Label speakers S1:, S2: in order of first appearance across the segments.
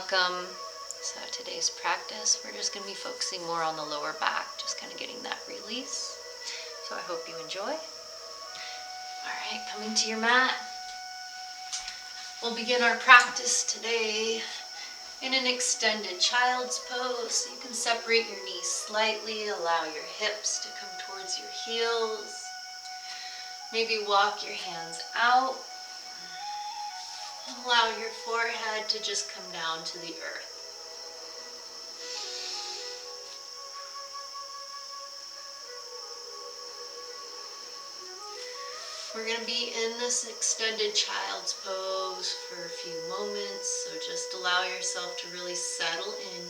S1: welcome. So today's practice, we're just going to be focusing more on the lower back, just kind of getting that release. So I hope you enjoy. All right, coming to your mat. We'll begin our practice today in an extended child's pose. So you can separate your knees slightly, allow your hips to come towards your heels. Maybe walk your hands out. Allow your forehead to just come down to the earth. We're going to be in this extended child's pose for a few moments, so just allow yourself to really settle in.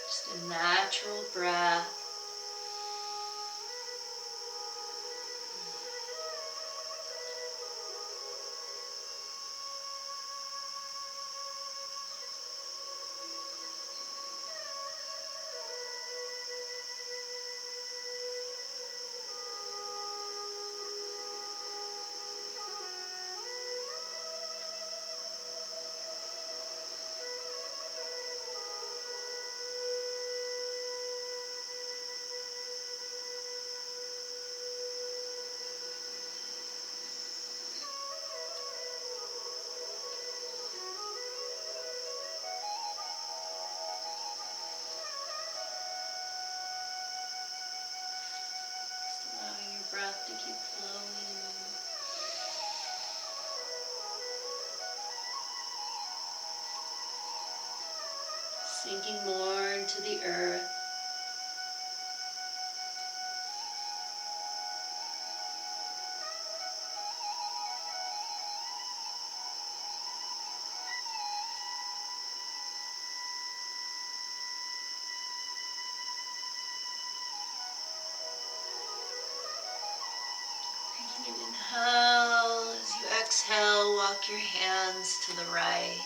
S1: Just a natural breath. Breath to keep flowing. Sinking more into the earth. Inhale. As you exhale, walk your hands to the right.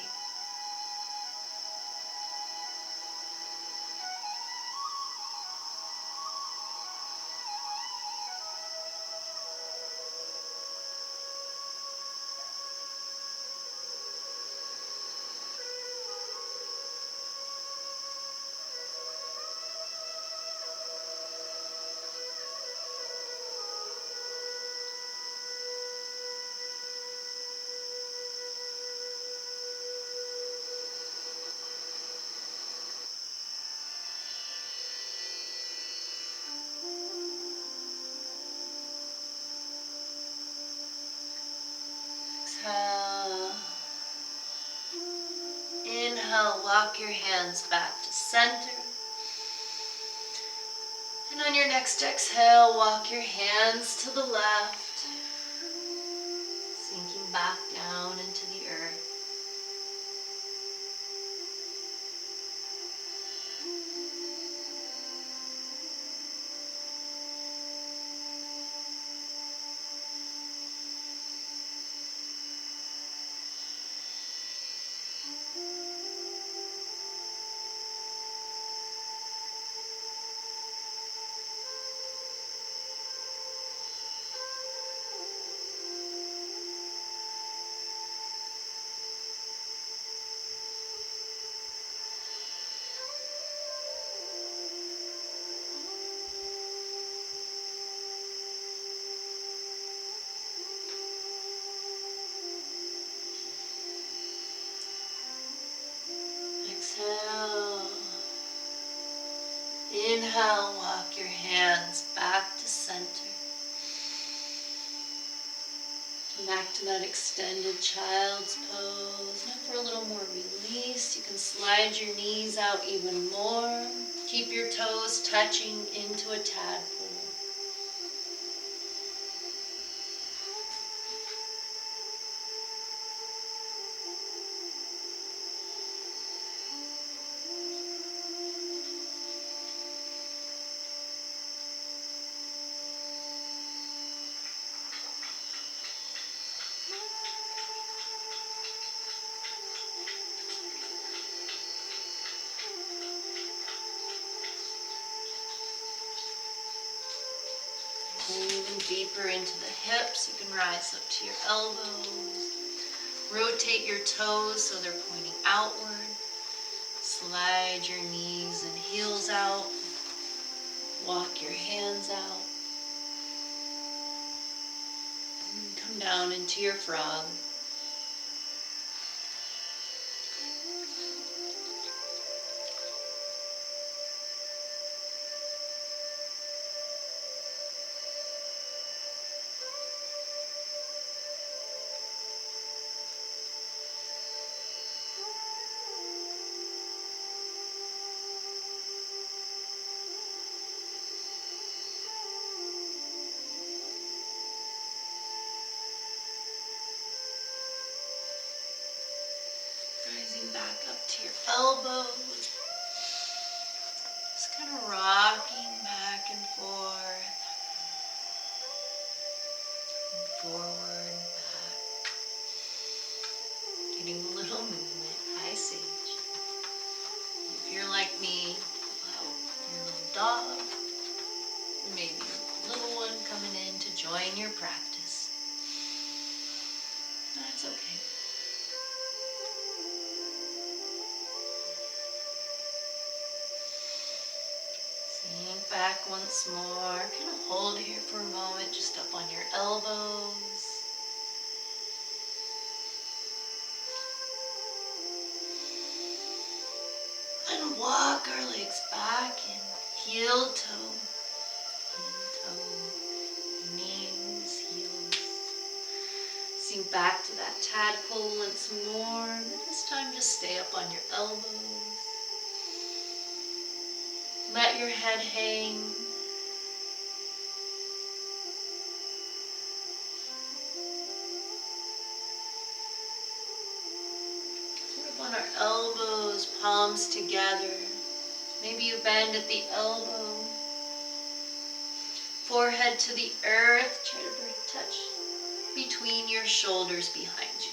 S1: Exhale. Inhale, walk your hands back to center. And on your next exhale, walk your hands to the left, sinking back down into the earth. Exhale. Inhale, walk your hands back to center. Back to that extended child's pose. Now for a little more release, you can slide your knees out even more. Keep your toes touching into a tadpole. Moving deeper into the hips, you can rise up to your elbows. Rotate your toes so they're pointing outward. Slide your knees and heels out. Walk your hands out. And come down into your frog. Rising back up to your elbows. Just kind of rocking back and forth. And forward, back. Getting a little movement. Hi, Sage. If you're like me, well, your little dog, or maybe a little one coming in to join your practice. That's okay. Sink back once more. Kind of hold here for a moment, just up on your elbows. And walk our legs back in heel toe, knees, heels. Sink back to that tadpole once more, but this time just stay up on your elbows. Let your head hang. We're up on our elbows, palms together. Maybe you bend at the elbow. Forehead to the earth. Try to touch between your shoulders behind you.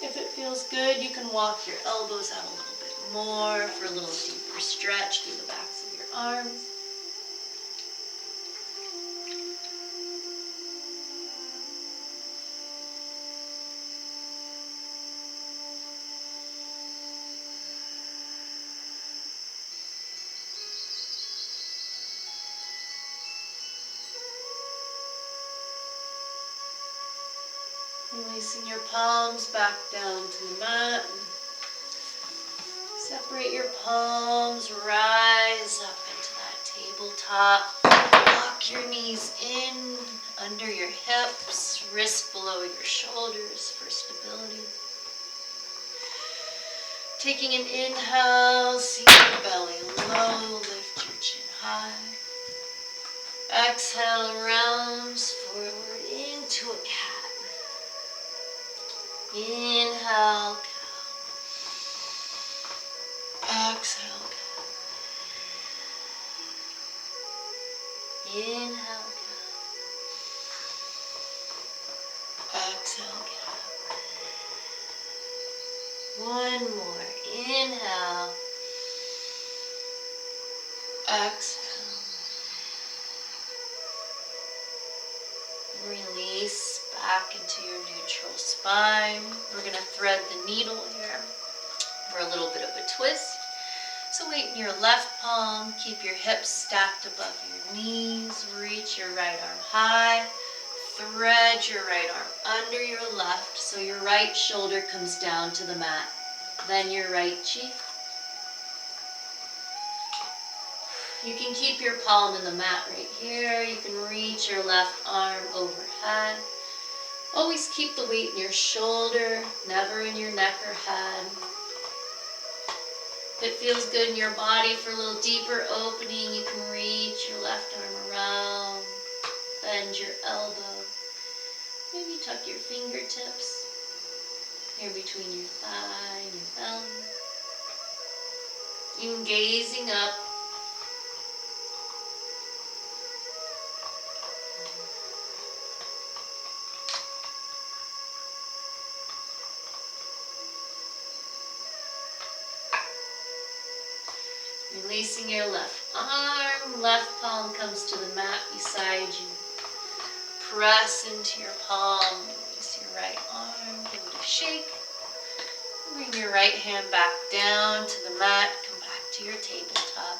S1: If it feels good, you can walk your elbows out a little bit more for a little deeper stretch through the backs of your arms. Releasing your palms back down to the mat. Separate your palms, rise up into that tabletop. Lock your knees in, under your hips, wrists below your shoulders for stability. Taking an inhale, seat your belly low, lift your chin high. Exhale, rounds forward into a cat. Inhale, cow. Exhale, cow. Inhale, cow. Exhale, cow. One more. Inhale. Exhale. Release back into your neutral spine. We're going to thread the needle here for a little bit of a twist. So weight in your left palm, keep your hips stacked above your knees, reach your right arm high, thread your right arm under your left so your right shoulder comes down to the mat, then your right cheek. You can keep your palm in the mat right here. You can reach your left arm overhead. Always keep the weight in your shoulder, never in your neck or head. If it feels good in your body for a little deeper opening, you can reach your left arm around, bend your elbow. Maybe tuck your fingertips here between your thigh and your belly. Even gazing up. Releasing your left arm, left palm comes to the mat beside you. Press into your palm, release your right arm, give it a shake. Bring your right hand back down to the mat, come back to your tabletop.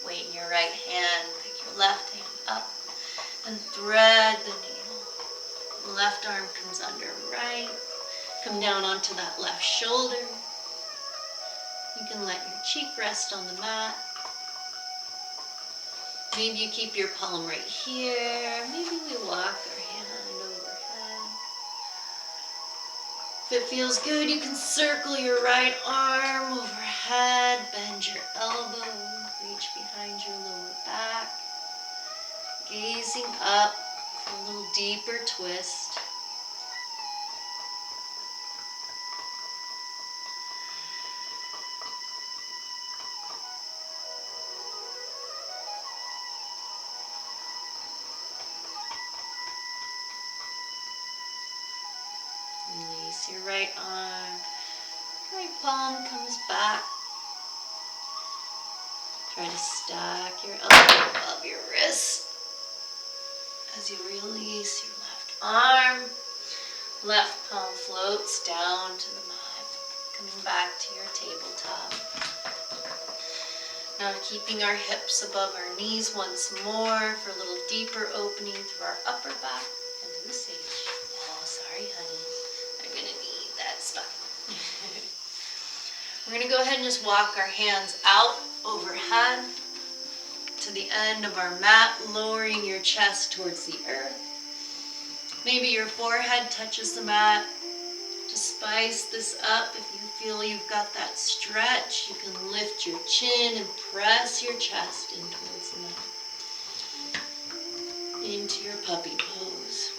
S1: Weight in your right hand, pick your left hand up and thread the needle. Left arm comes under right, come down onto that left shoulder. You can let your cheek rest on the mat. Maybe you keep your palm right here. Maybe we walk our hand overhead. If it feels good, you can circle your right arm overhead, bend your elbow, reach behind your lower back. Gazing up for a little deeper twist. Release your right arm. Right palm comes back. Try to stack your elbow above your wrist as you release your left arm. Left palm floats down to the mat, coming back to your tabletop. Now keeping our hips above our knees once more for a little deeper opening through our upper back and the sage. Oh, sorry, honey. I'm going to need that spot. We're going to go ahead and just walk our hands out overhead to the end of our mat, lowering your chest towards the earth. Maybe your forehead touches the mat. To spice this up, if you feel you've got that stretch, you can lift your chin and press your chest in towards the mat. Into your puppy pose.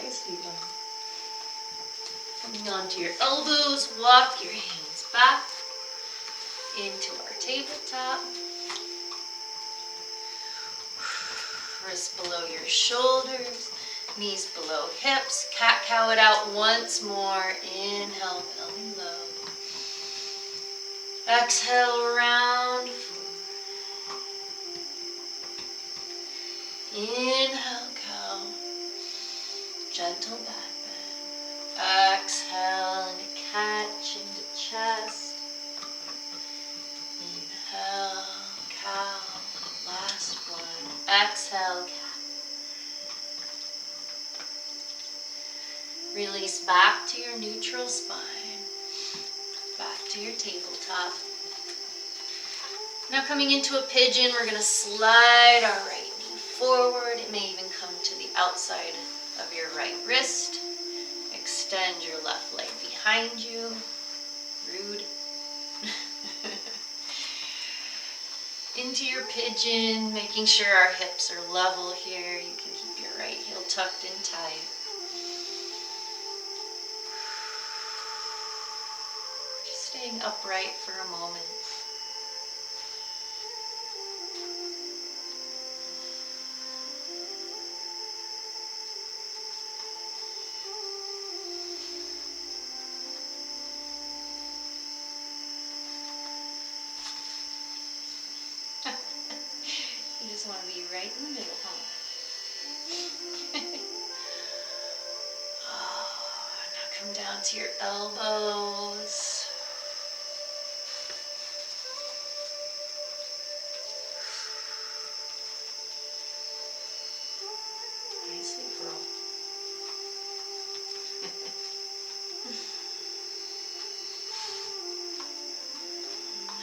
S1: Nice, sweetheart. Coming onto your elbows, walk your hands back into our tabletop. Wrists below your shoulders, knees below hips. Cat-cow it out once more. Inhale, belly low. Exhale, round forward. Inhale, cow. Gentle back bend. Exhale into catch, into chest. Inhale, cow. Last one. Exhale, cat. Release back to your neutral spine. Back to your tabletop. Now coming into a pigeon, we're going to slide our right knee forward. It may even come to the outside of your right wrist. Extend your left leg behind you. Rude. Into your pigeon, making sure our hips are level here. You can keep your right heel tucked in tight. Just staying upright for a moment. You just want to be right in the middle, huh? Now come down to your elbows. Nicely, girl.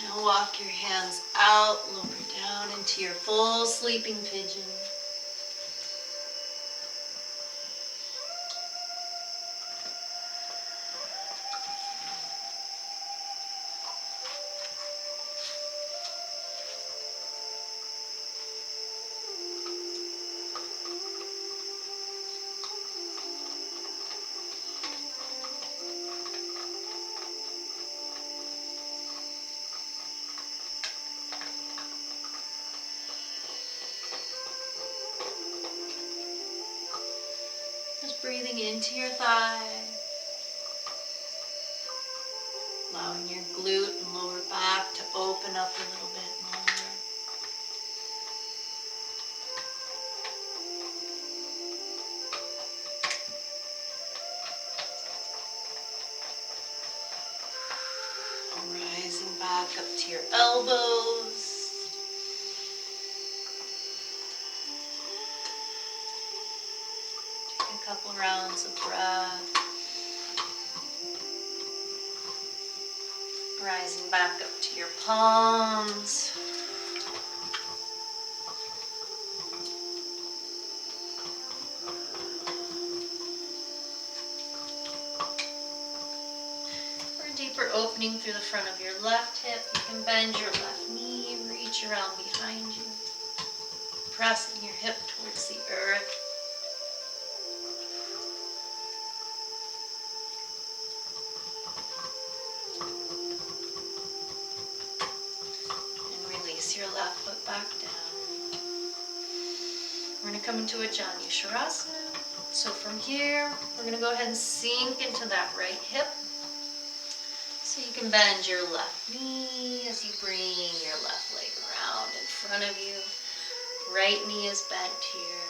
S1: Now walk your hands out, lower down into your full sleeping pigeon. Breathing into your thigh. Allowing your glute and lower back to open up a little bit more. Rising back up to your elbows. Take a couple rounds of breath. Rising back up to your palms. For a deeper opening through the front of your left hip, you can bend your left knee, reach around behind you, pressing your hip towards the earth. Release your left foot back down. We're going to come into a Janu Shavasana. So from here, we're going to go ahead and sink into that right hip. So you can bend your left knee as you bring your left leg around in front of you. Right knee is bent here.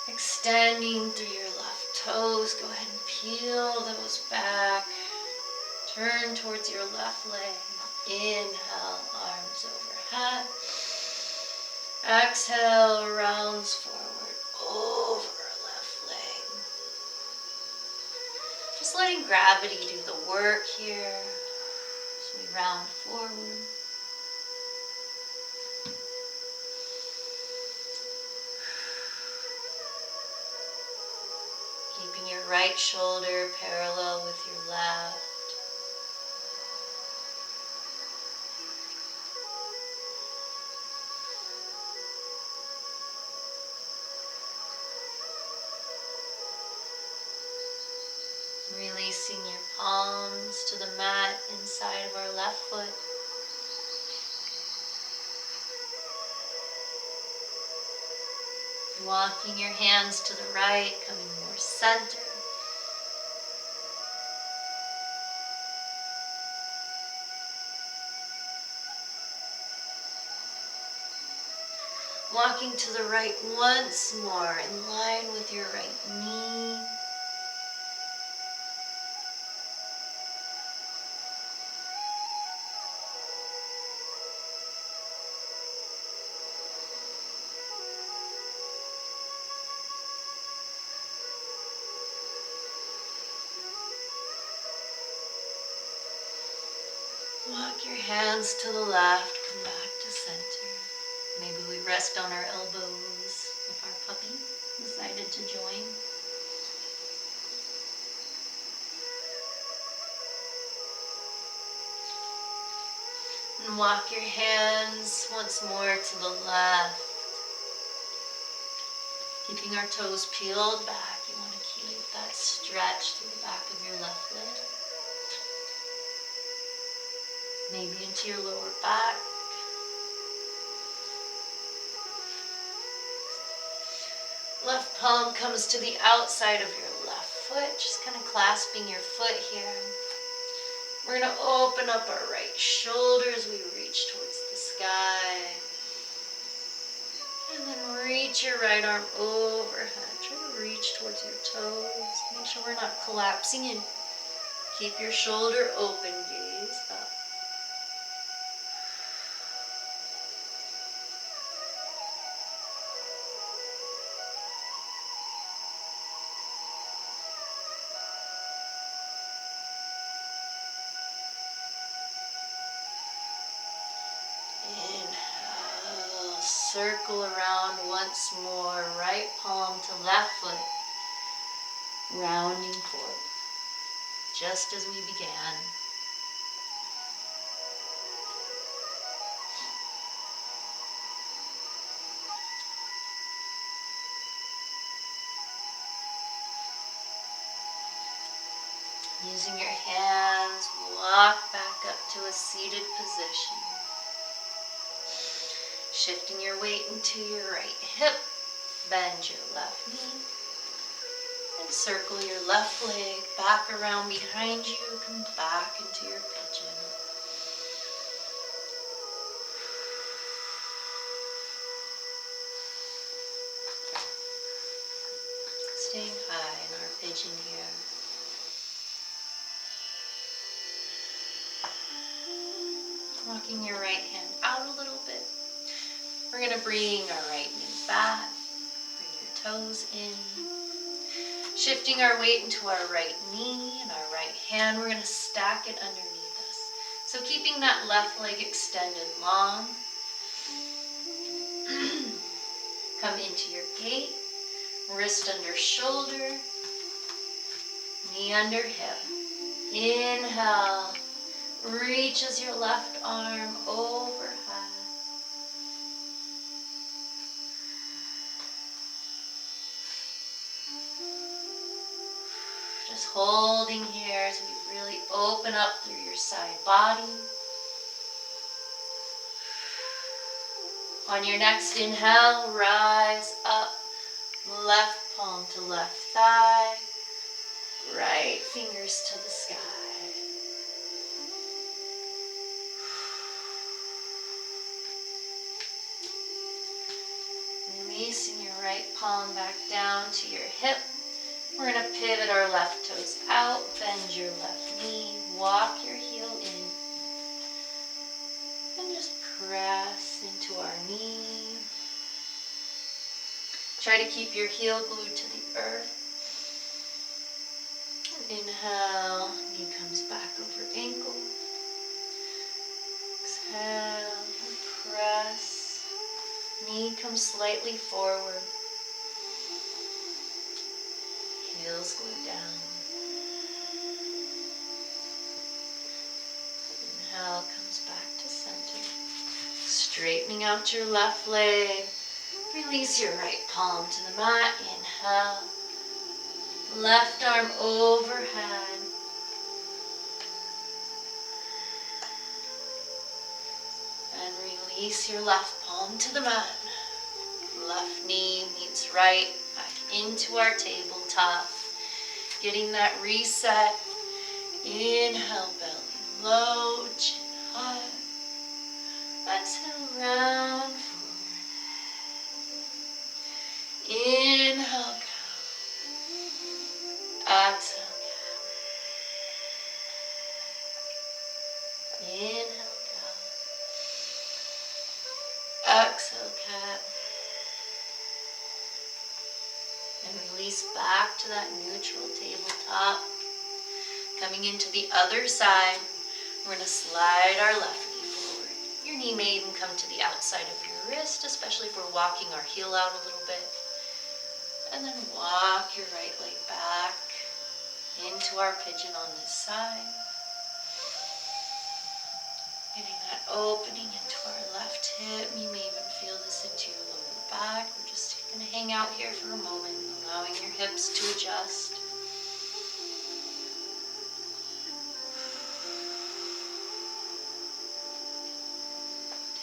S1: Extending through your left toes. Go ahead and peel those back. Turn towards your left leg. Inhale, arms overhead. Exhale, rounds forward over left leg. Just letting gravity do the work here as we round forward. Keeping your right shoulder parallel with your left. Releasing your palms to the mat inside of our left foot. Walking your hands to the right, coming more center. Walking to the right once more, in line with your right knee. Walk your hands to the left, come back to center. Maybe we rest on our elbows if our puppy decided to join. And walk your hands once more to the left. Keeping our toes peeled back, you want to keep that stretch through the back of your left leg. Maybe into your lower back. Left palm comes to the outside of your left foot, just kind of clasping your foot here. We're going to open up our right shoulder as we reach towards the sky. And then reach your right arm overhead. Try to reach towards your toes. Make sure we're not collapsing in. Keep your shoulder open, gaze up. Inhale, circle around once more, right palm to left foot, rounding forward, just as we began. Using your hands, walk back up to a seated position. Shifting your weight into your right hip, bend your left knee. Circle your left leg back around behind you. Come back into your pigeon. Staying high in our pigeon here. Walking your right hand out a little bit. We're going to bring our right knee back. Bring your toes in. Shifting our weight into our right knee and our right hand. We're going to stack it underneath us. So keeping that left leg extended long. Come into your gate. Wrist under shoulder. Knee under hip. Inhale. Reaches your left arm over high. Just holding here as we really open up through your side body. On your next inhale, rise up. Left palm to left thigh. Right fingers to the sky. Releasing your right palm back down to your hip. We're going to pivot our left toes out, bend your left knee, walk your heel in, and just press into our knee. Try to keep your heel glued to the earth. Inhale, knee comes back over ankle. Exhale, press. Knee comes slightly forward. Heels glue down. Inhale comes back to center. Straightening out your left leg. Release your right palm to the mat. Inhale. Left arm overhead. And release your left palm to the mat. Left knee meets right. Back into our tabletop. Getting that reset. Inhale, belly low, chin high. Exhale, round forward. Inhale, cow. Exhale, cow. Inhale, cow. Exhale, cat. And release back to that neutral tabletop. Coming into the other side, we're going to slide our left knee forward. Your knee may even come to the outside of your wrist, especially if we're walking our heel out a little bit. And then walk your right leg back into our pigeon on this side. Getting that opening into our left hip. You may even feel this into your lower back. We're just going to hang out here for a moment, allowing your hips to adjust.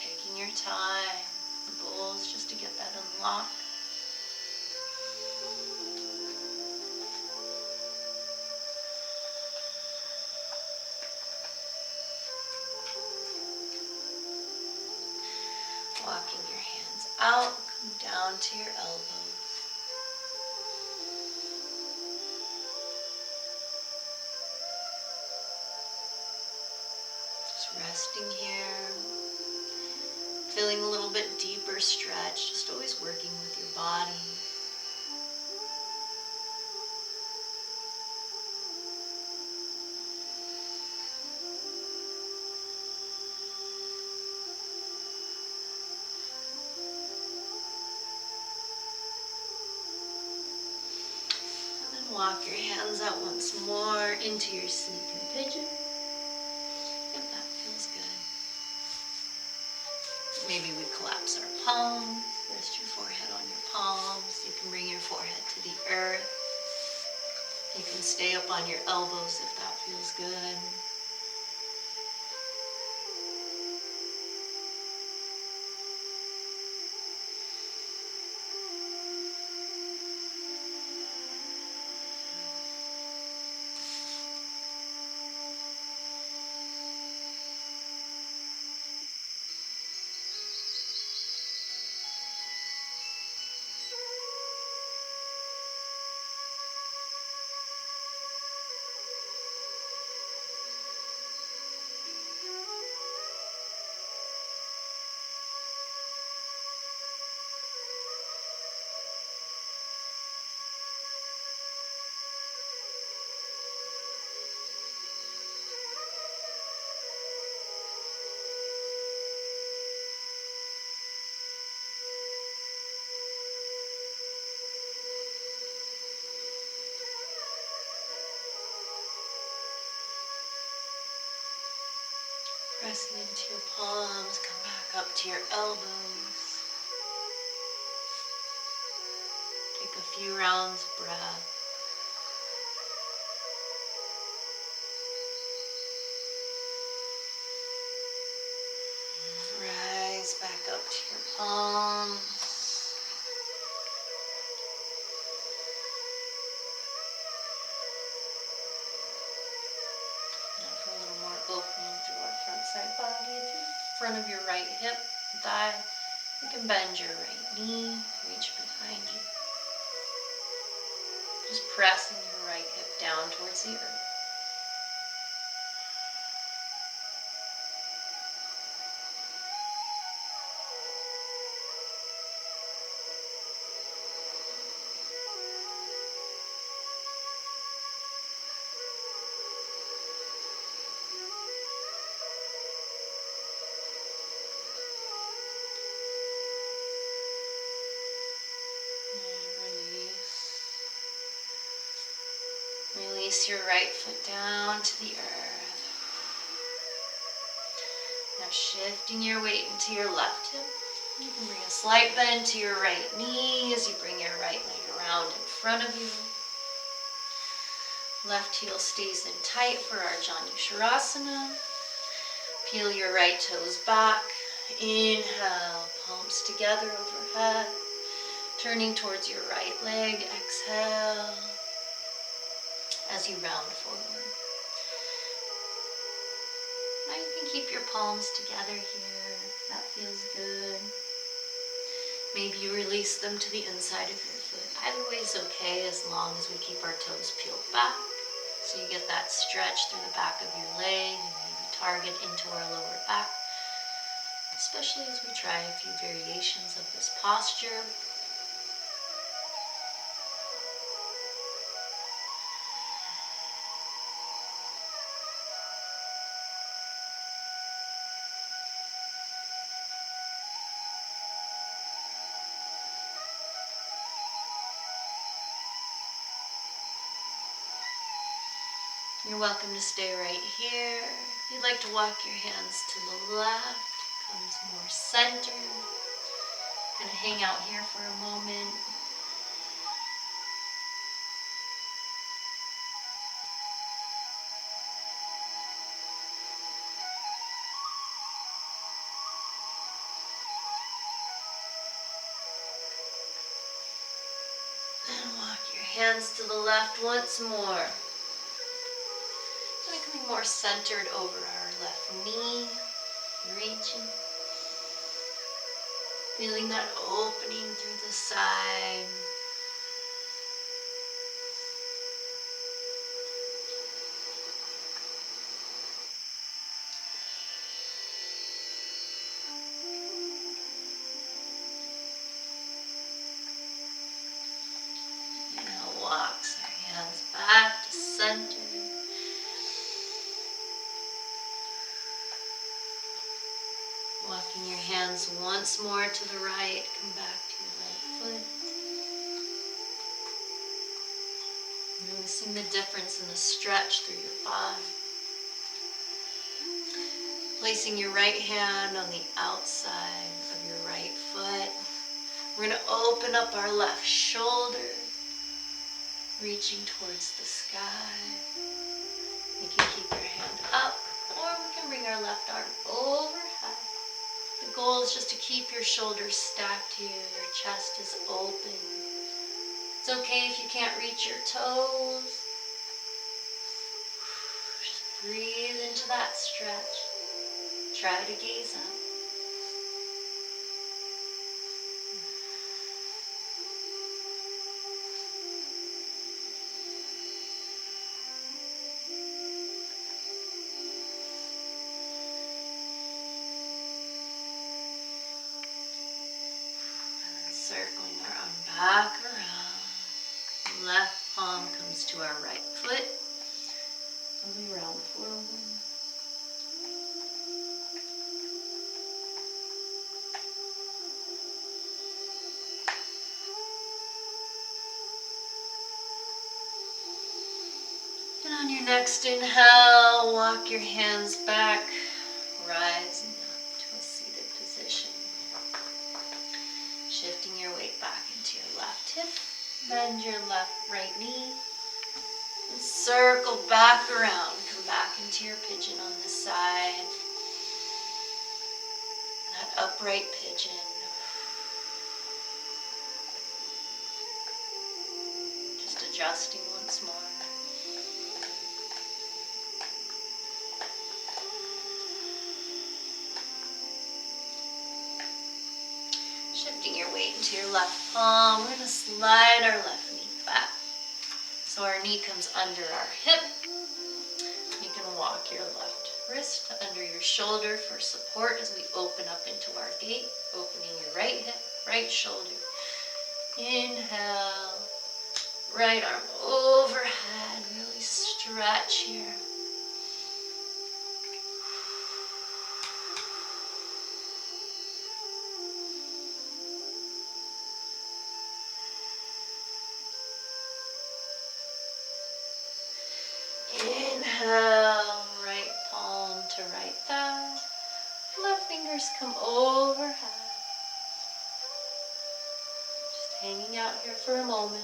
S1: Taking your time. The goal is just to get that unlocked. Walking your hands out, come down to your elbows. Just resting here. Feeling a little bit deeper stretch, just always working with your body. Walk your hands out once more into your sleeping pigeon, if that feels good. Maybe we collapse our palms, rest your forehead on your palms. You can bring your forehead to the earth. You can stay up on your elbows if that feels good. Pressing into your palms, come back up to your elbows. Take a few rounds of breath. Rise back up to your palms. Now for a little more opening through our front side body, through front of your right hip, thigh. You can bend your right knee, reach behind you. Just pressing your right hip down towards the earth. Release your right foot down to the earth. Now shifting your weight into your left hip. You can bring a slight bend to your right knee as you bring your right leg around in front of you. Left heel stays in tight for our Janu Shavasana. Peel your right toes back. Inhale, palms together overhead. Turning towards your right leg, exhale as you round forward. Now you can keep your palms together here. That feels good. Maybe you release them to the inside of your foot. Either way is okay as long as we keep our toes peeled back. So you get that stretch through the back of your leg and maybe target into our lower back. Especially as we try a few variations of this posture. You're welcome to stay right here. If you'd like to walk your hands to the left, comes more centered. Gonna hang out here for a moment. And walk your hands to the left once more. Becoming more centered over our left knee, reaching. Feeling that opening through the side. Now walks our hands back to center. Walking your hands once more to the right, come back to your right foot. Noticing the difference in the stretch through your body. Placing your right hand on the outside of your right foot. We're going to open up our left shoulder, reaching towards the sky. You can keep your hand up, or we can bring our left arm overhead. The goal is just to keep your shoulders stacked here, your chest is open. It's okay if you can't reach your toes. Just breathe into that stretch. Try to gaze up. Circling our arm back around. Left palm comes to our right foot. As we round forward. And on your next inhale, walk your hands back, hip, bend your right knee, and circle back around. Come back into your pigeon on this side. That upright pigeon. Just adjusting once more. Shifting your weight into your left palm, we're going to slide our left knee back. So our knee comes under our hip. You can walk your left wrist under your shoulder for support as we open up into our gate. Opening your right hip, right shoulder. Inhale. Right arm overhead. Really stretch here. Inhale, right palm to right thigh. Left fingers come overhead. Just hanging out here for a moment.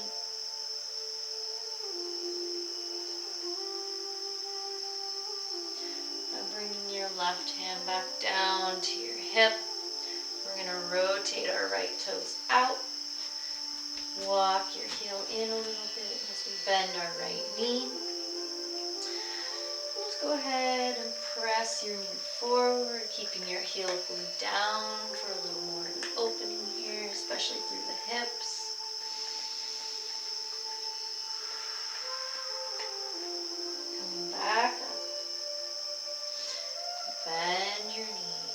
S1: Now bringing your left hand back down to your hip. We're going to rotate our right toes out. Walk your heel in a little bit as we bend our right knee. Just go ahead and press your knee forward, keeping your heel glued down for a little more of an opening here, especially through the hips. Coming back up. Bend your knee.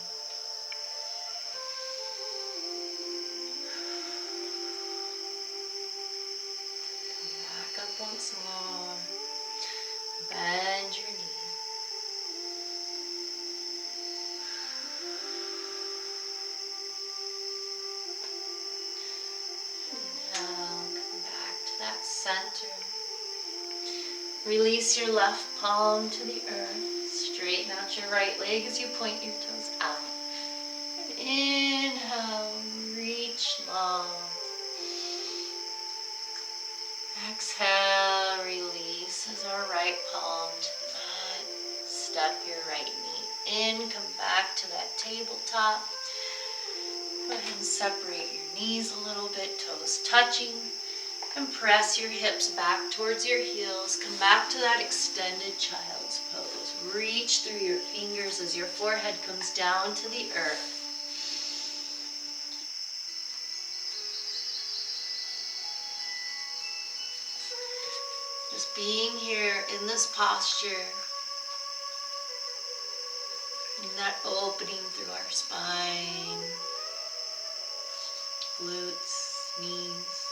S1: Come back up once more. Bend your knee. Center. Release your left palm to the earth. Straighten out your right leg as you point your toes out. And inhale, reach long. Exhale, release as our right palm to the mat. Step your right knee in. Come back to that tabletop. Go ahead and separate your knees a little bit, toes touching. And press your hips back towards your heels. Come back to that extended child's pose. Reach through your fingers as your forehead comes down to the earth. Just being here in this posture. In that opening through our spine, glutes, knees.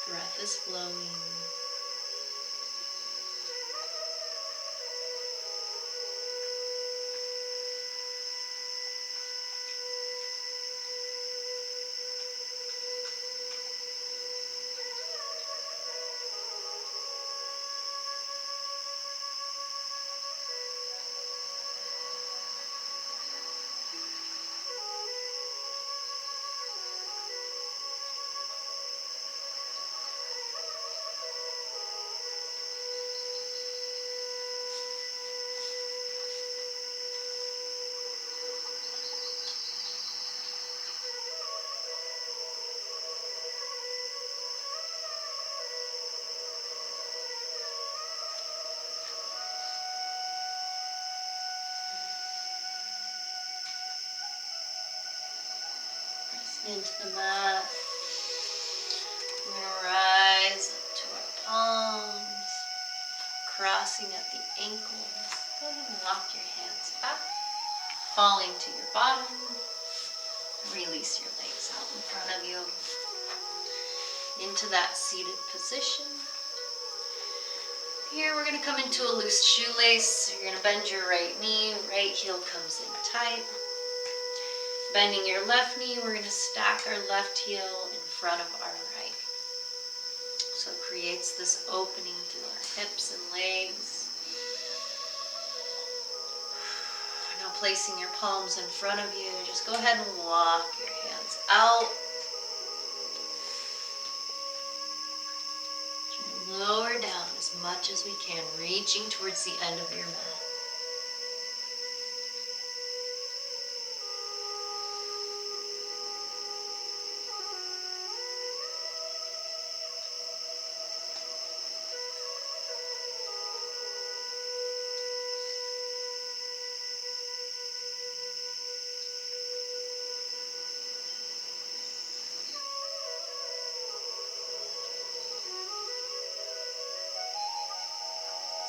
S1: Breath is flowing. Into the mat. We're going to rise up to our palms, crossing at the ankles. Go ahead and walk your hands back, falling to your bottom. Release your legs out in front of you into that seated position. Here we're going to come into a loose shoelace. You're going to bend your right knee, right heel comes in tight. Bending your left knee, we're going to stack our left heel in front of our right. So it creates this opening through our hips and legs. Now placing your palms in front of you, just go ahead and walk your hands out. Lower down as much as we can, reaching towards the end of your mat.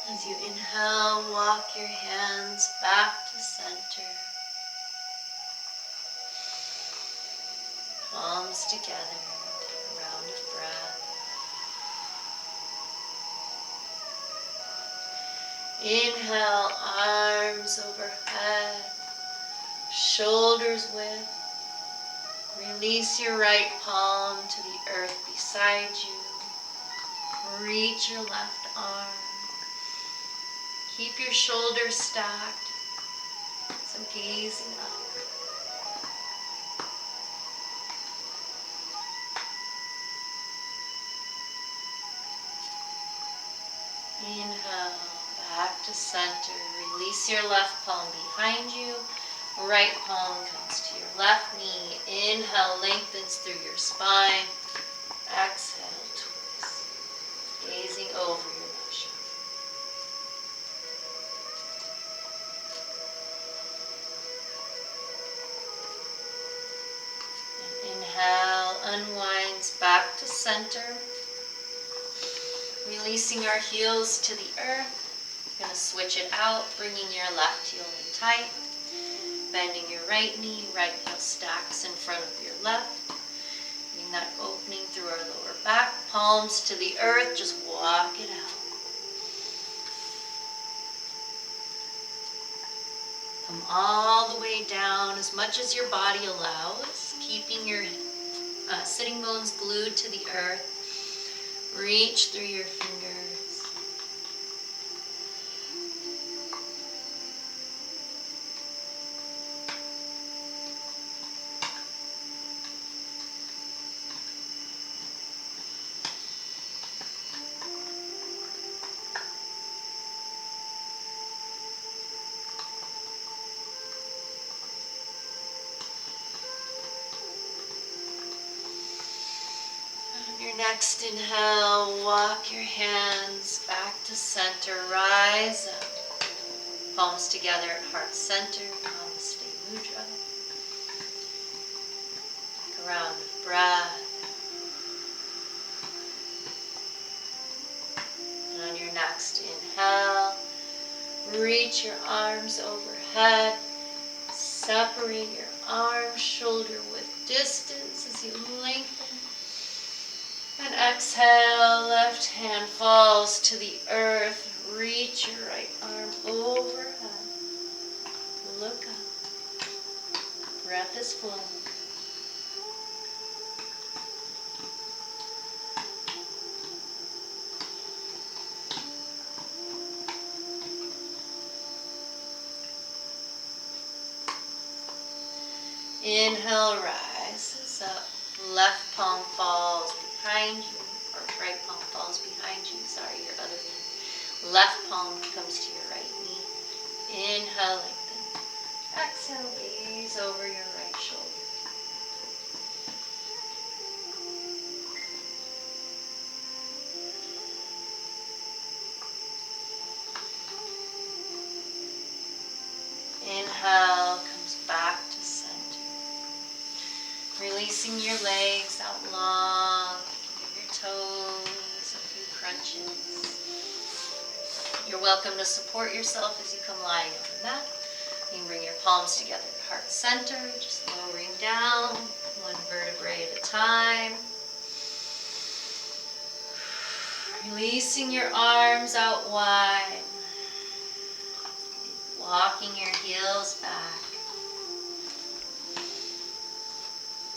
S1: As you inhale, walk your hands back to center. Palms together, a round of breath. Inhale, arms overhead, shoulders width. Release your right palm to the earth beside you. Reach your left arm. Keep your shoulders stacked. So gazing up. Inhale, back to center. Release your left palm behind you. Right palm comes to your left knee. Inhale, lengthens through your spine. Exhale, twist. Gazing over your left shoulder. Inhale, unwinds back to center. Releasing our heels to the earth. You're going to switch it out, bringing your left heel in tight. Bending your right knee, right heel stacks in front of your left. Getting that opening through our lower back. Palms to the earth, just walk it out. Come all the way down as much as your body allows, keeping your sitting bones glued to the earth. Reach through your fingers. Next inhale, walk your hands back to center, rise up. Palms together at heart center, Namaste Mudra. Take a round of breath. And on your next inhale, reach your arms overhead. Separate your arms, shoulder width distance as you lengthen. And exhale, left hand falls to the earth. Reach your right arm overhead. Look up. Breath is flowing. Inhale, rises up. Left palm falls behind you, or right palm falls behind you, sorry, your other knee. Left palm comes to your right knee. Inhale, lengthen. Exhale, gaze over your right shoulder. Inhale, comes back to center. Releasing your legs out long, give your toes a few crunches. You're welcome to support yourself as you come lying on the mat. You can bring your palms together at heart center, just lowering down, one vertebrae at a time. Releasing your arms out wide. Walking your heels back.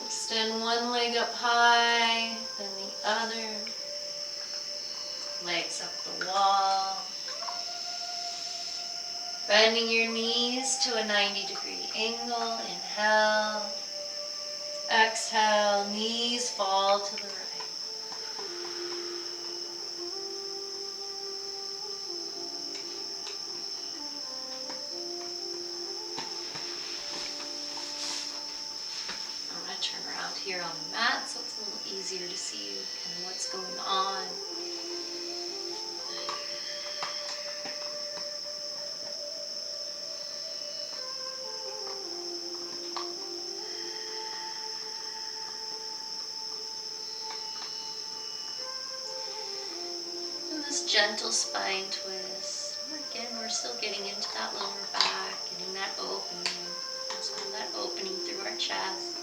S1: Extend one leg up high, then the other. Legs up the wall. Bending your knees to a 90-degree angle. Inhale. Exhale. Knees fall to the right. I'm going to turn around here on the mat so it's a little easier to see kind of what's going on. This gentle spine twist. Again, we're still getting into that lower back, getting that opening. Also that opening through our chest.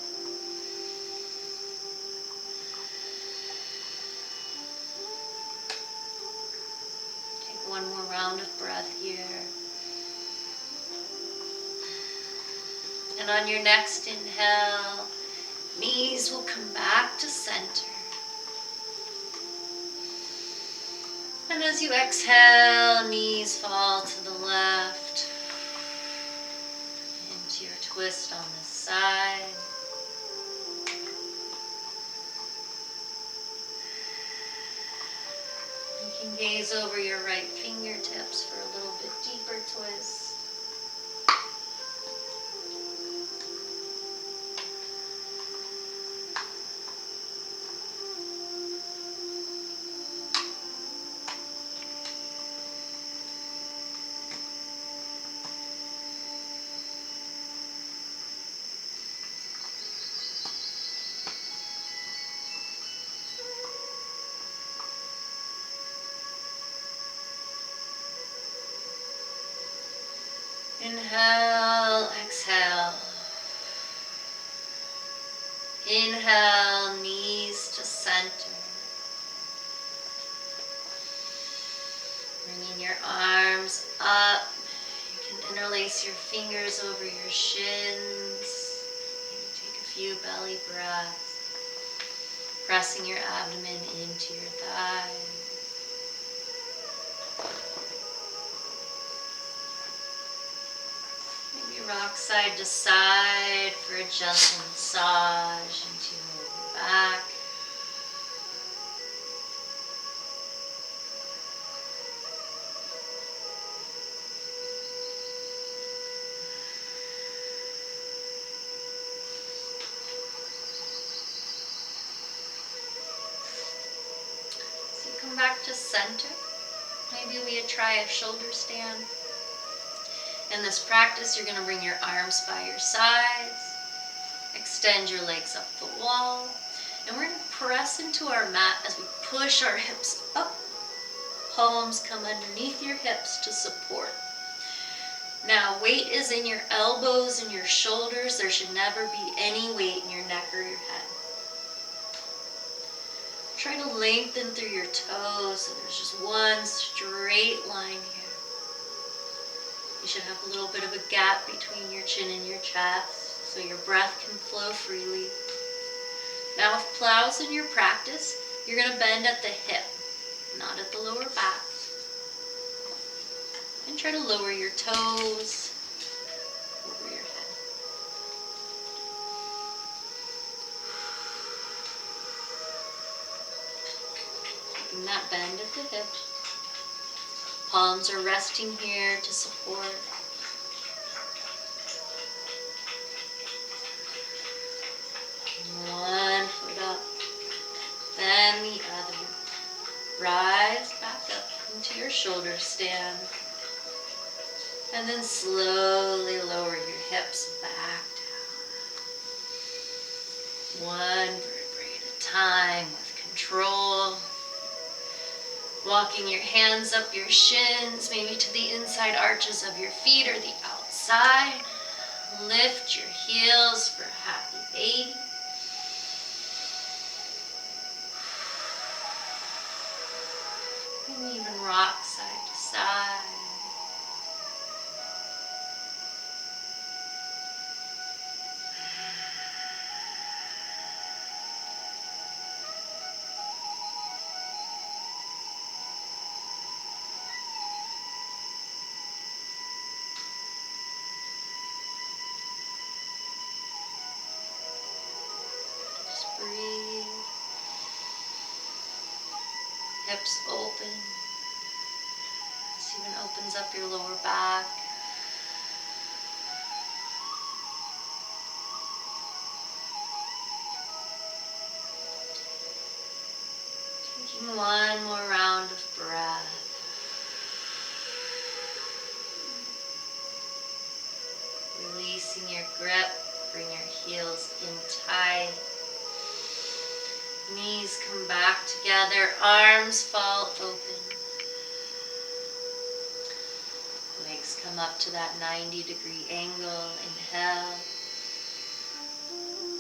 S1: Take one more round of breath here. And on your next inhale, knees will come back to center. And as you exhale, knees fall to the left. Into your twist on this side. You can gaze over your right fingertips for a little bit deeper twist. Inhale, exhale. Inhale, knees to center. Bringing your arms up. You can interlace your fingers over your shins. Maybe take a few belly breaths. Pressing your abdomen into your thighs. Rock side to side for a gentle massage into your back. So you come back to center. Maybe we try a shoulder stand. In this practice, you're going to bring your arms by your sides, extend your legs up the wall, and we're going to press into our mat as we push our hips up. Palms come underneath your hips to support. Now, weight is in your elbows and your shoulders. There should never be any weight in your neck or your head. Try to lengthen through your toes so there's just one straight line here. You should have a little bit of a gap between your chin and your chest so your breath can flow freely. Now if plows in your practice, you're going to bend at the hip, not at the lower back. And try to lower your toes over your head. Keeping that bend at the hip. Palms are resting here to support. One foot up, then the other. Rise back up into your shoulder stand. And then slowly lower your hips back down. One vertebrae at a time with control. Walking your hands up your shins, maybe to the inside arches of your feet or the outside. Lift your heels for happy baby. And even rock side to side. Hips open. This even opens up your lower back. Taking one more round of breath. Releasing your grip. Bring your heels in tight. Knees come back together. Arms fall open. Legs come up to that 90-degree angle. Inhale.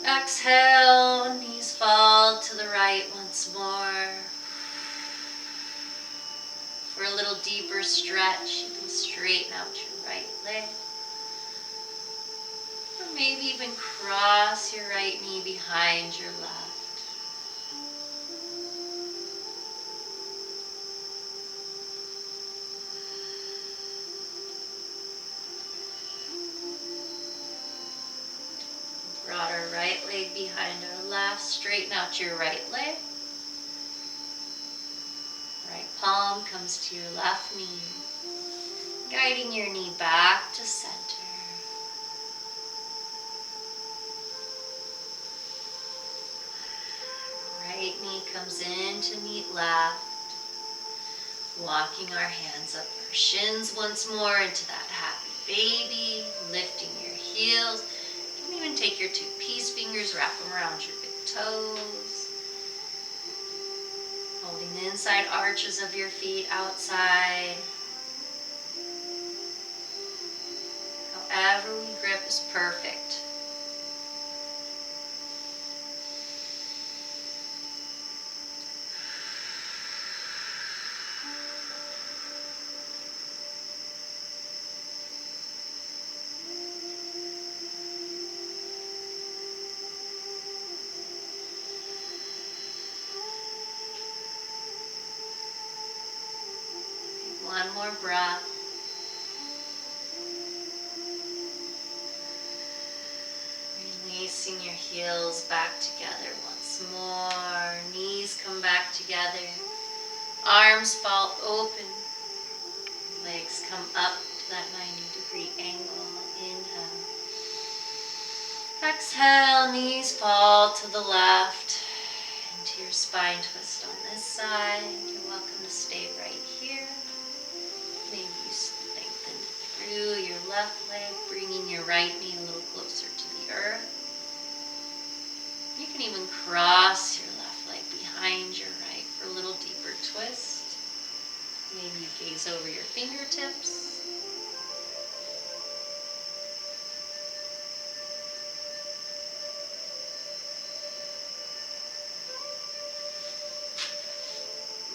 S1: Exhale. Knees fall to the right once more. For a little deeper stretch, you can straighten out your right leg. Or maybe even cross your right knee behind your left. Brought our right leg behind our left. Straighten out your right leg. Right palm comes to your left knee. Guiding your knee back to center. Right knee comes in to meet left. Walking our hands up our shins once more into that happy baby. Lifting your heels. You can even take your two peace fingers, wrap them around your big toes. Holding the inside arches of your feet outside. However we grip is perfect. One more breath. Releasing your heels back together once more. Knees come back together. Arms fall open. Legs come up to that 90-degree angle. Inhale. Exhale. Knees fall to the left. Into your spine twist on this side. You're welcome to stay right here. Maybe you lengthen through your left leg, bringing your right knee a little closer to the earth. You can even cross your left leg behind your right for a little deeper twist. Maybe you gaze over your fingertips.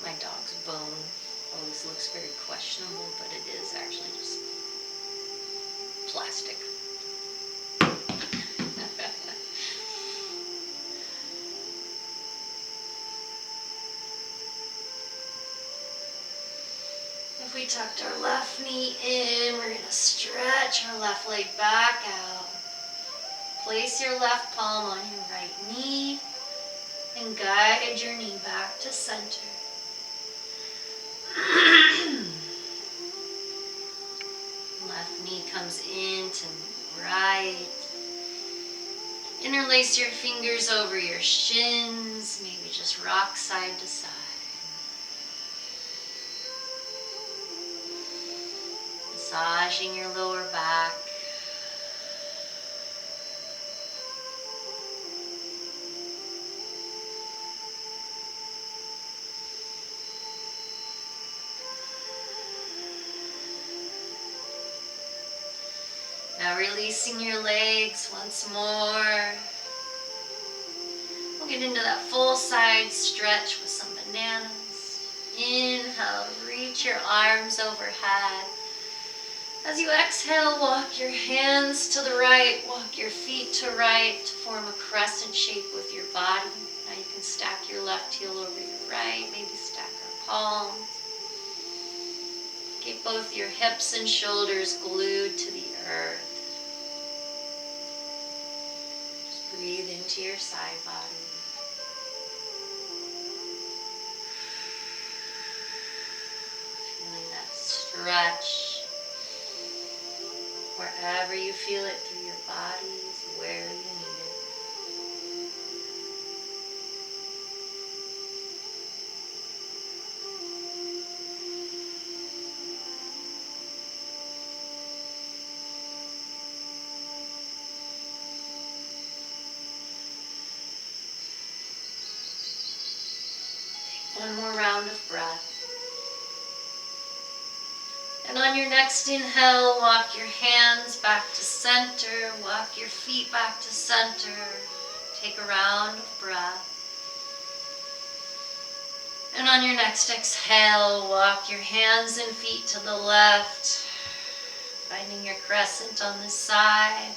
S1: My dog's bone always looks very questionable, but it is actually just plastic. If we tucked our left knee in, we're going to stretch our left leg back out. Place your left palm on your right knee and guide your knee back to center. Left knee comes in to right. Interlace your fingers over your shins. Maybe just rock side to side. Massaging your lower back. Now releasing your legs once more. We'll get into that full side stretch with some bananas. Inhale, reach your arms overhead. As you exhale, walk your hands to the right, walk your feet to right to form a crescent shape with your body. Now you can stack your left heel over your right, maybe stack our palms. Get both your hips and shoulders glued to the earth. Just breathe into your side body. stretch wherever you feel it through your body is where you need it. One more round of breath. And on your next inhale, walk your hands back to center, walk your feet back to center. Take a round of breath. And on your next exhale, walk your hands and feet to the left, finding your crescent on this side.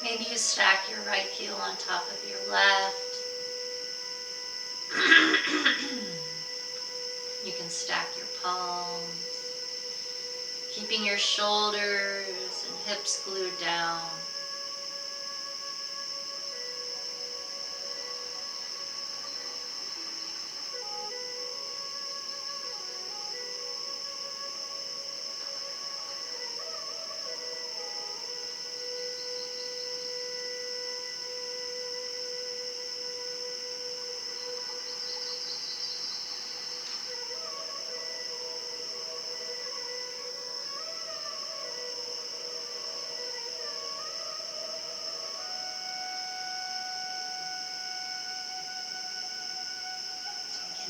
S1: Maybe you stack your right heel on top of your left. You can stack your palms, keeping your shoulders and hips glued down.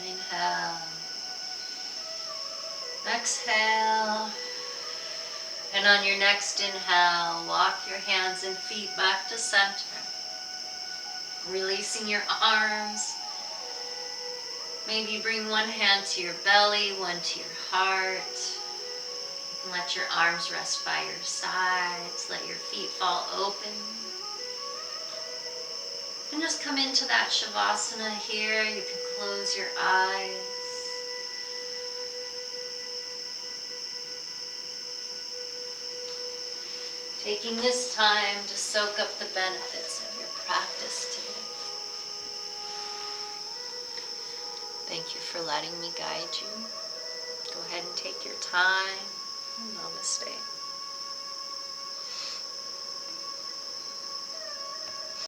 S1: Inhale, exhale, and on your next inhale, walk your hands and feet back to center, releasing your arms. Maybe bring one hand to your belly, one to your heart. You can let your arms rest by your sides, let your feet fall open. And just come into that Shavasana here. You can close your eyes. Taking this time to soak up the benefits of your practice today. Thank you for letting me guide you. Go ahead and take your time. Namaste.